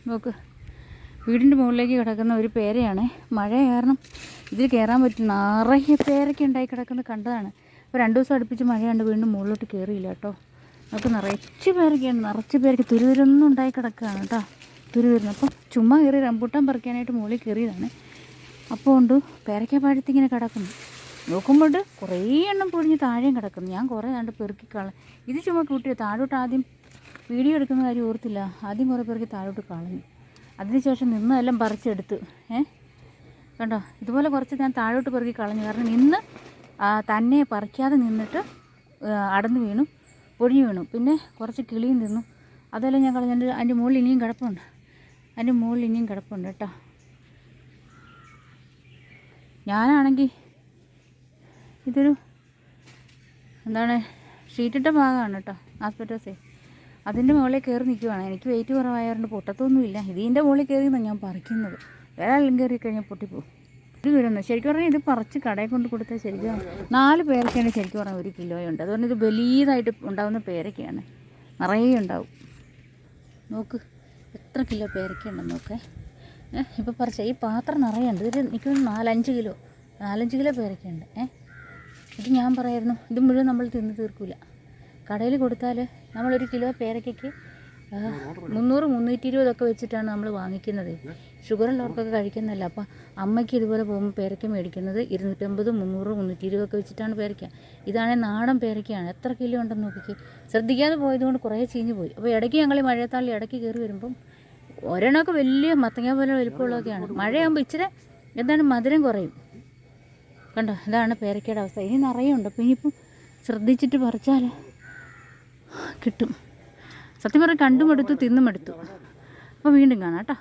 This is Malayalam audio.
നോക്ക്, വീടിൻ്റെ മുകളിലേക്ക് കിടക്കുന്ന ഒരു പേരയാണ്. മഴ കാരണം ഇതിൽ കയറാൻ പറ്റും. നിറയെ പേരൊക്കെ ഉണ്ടായി കിടക്കുന്നത് കണ്ടതാണ്. അപ്പോൾ 2 ദിവസം അടുപ്പിച്ച് മഴയുണ്ട്, വീണ്ടും മുകളിലോട്ട് കയറിയില്ല കേട്ടോ. നമുക്ക് നിറച്ച് പേരൊക്കെയാണ്, നിറച്ച് പേരൊക്കെ തുരുതുരൊന്നും ഉണ്ടായി കിടക്കുകയാണ് കേട്ടോ. തുരുതുരുന്ന് അപ്പം ചുമ്മാ കയറി റംബൂട്ടാൻ പറിക്കാനായിട്ട് മുകളിൽ കയറിയതാണ്. അപ്പോൾ ഉണ്ട് പേരയ്ക്ക പഴുത്തിങ്ങനെ കിടക്കുന്നു. നോക്കുമ്പോൾ കുറേ എണ്ണം പൊടിഞ്ഞ് താഴെയും കിടക്കുന്നു. ഞാൻ കുറേ കണ്ട് പെറുക്കിക്കളഞ്ഞു. ഇത് ചുമ്മാ കൂട്ടിയോ താഴോട്ട് ആദ്യം വീഡിയോ എടുക്കുന്ന കാര്യം ഓർത്തില്ല. ആദ്യം കുറേ പേർക്ക് താഴോട്ട് കളഞ്ഞു. അതിനുശേഷം നിന്നെല്ലാം പറിച്ചെടുത്ത്. കണ്ടോ, ഇതുപോലെ കുറച്ച് ഞാൻ താഴോട്ട് പെറുക്കി കളഞ്ഞു. കാരണം നിന്ന് തന്നെ പറിക്കാതെ നിന്നിട്ട് അടന്ന് വീണു, പൊടിഞ്ഞു വീണു. പിന്നെ കുറച്ച് കിളിയും തിന്നു, അതെല്ലാം ഞാൻ കളഞ്ഞിട്ട് അതിൻ്റെ മുകളിൽ ഇനിയും കിടപ്പുണ്ട് കേട്ടോ. ഞാനാണെങ്കിൽ ഇതൊരു എന്താണ് ഷീറ്റിട്ട ഭാഗമാണ് കേട്ടോ, ആസ്പെറ്റോസേ. അതിൻ്റെ മുകളിൽ കയറി നിൽക്കുവാണ്. എനിക്ക് വെയിറ്റ് കുറവായതുകൊണ്ട് പൊട്ടത്തൊന്നുമില്ല. ഇതിൻ്റെ മുകളിൽ കയറിയെന്നാണ് ഞാൻ പറിക്കുന്നത്. വേറെ ആളും കയറി കഴിഞ്ഞാൽ പൊട്ടിപ്പോവും. ഇത് വരുന്നത് ശരിക്കും പറഞ്ഞാൽ ഇത് പറിച്ച് കടയിൽ കൊണ്ട് കൊടുത്താൽ ശരിക്കും 4 പേരൊക്കെയാണ് ശരിക്കും പറഞ്ഞാൽ 1 കിലോയുണ്ട്. അതുകൊണ്ട് ഇത് വലിയതായിട്ട് ഉണ്ടാകുന്ന പേരൊക്കെയാണ്, നിറയെ ഉണ്ടാവും. നോക്ക് എത്ര കിലോ പേരൊക്കെയുണ്ടെന്ന് നോക്കേ. ഇപ്പോൾ പറിച്ച ഈ പാത്രം നിറയുണ്ട്. ഇതിൽ എനിക്ക് 4-5 കിലോ പേരൊക്കെയുണ്ട്. ഇത് ഞാൻ പറയായിരുന്നു, ഇത് മുഴുവൻ നമ്മൾ തിന്ന് തീർക്കില്ല. കടയിൽ കൊടുത്താൽ നമ്മൾ 1 കിലോ പേരയ്ക്കയ്ക്ക് 300-320 ഒക്കെ വെച്ചിട്ടാണ് നമ്മൾ വാങ്ങിക്കുന്നത്. ഷുഗറുള്ളവർക്കൊക്കെ കഴിക്കുന്നതല്ല. അപ്പോൾ അമ്മയ്ക്ക് ഇതുപോലെ പോകുമ്പോൾ പേരയ്ക്ക മേടിക്കുന്നത് 250, 300, 320 ഒക്കെ വെച്ചിട്ടാണ് പേരയ്ക്ക. ഇതാണെങ്കിൽ നാടൻ പേരയ്ക്കയാണ്. എത്ര കിലോ ഉണ്ടെന്ന് നോക്കിക്ക്. ശ്രദ്ധിക്കാതെ പോയതുകൊണ്ട് കുറേ ചീഞ്ഞ് പോയി. അപ്പോൾ ഇടയ്ക്ക് ഞങ്ങൾ മഴയത്താളിൽ ഇടയ്ക്ക് കയറി വരുമ്പം ഒരെണ്ണമൊക്കെ വലിയ മത്തങ്ങ പോലെ വലിപ്പമുള്ളതൊക്കെയാണ്. മഴയാകുമ്പോൾ ഇച്ചിരി എന്താണ് മധുരം കുറയും. കണ്ടോ, ഇതാണ് പേരയ്ക്കയുടെ അവസ്ഥ. ഇനി നിറയുണ്ട്. അപ്പോൾ ഇനിയിപ്പം ശ്രദ്ധിച്ചിട്ട് പറിച്ചാൽ കിട്ടും. സത്യം പറഞ്ഞാൽ കണ്ടും എടുത്തു, തിന്നും എടുത്തു. അപ്പോൾ വീണ്ടും കാണാം കേട്ടോ.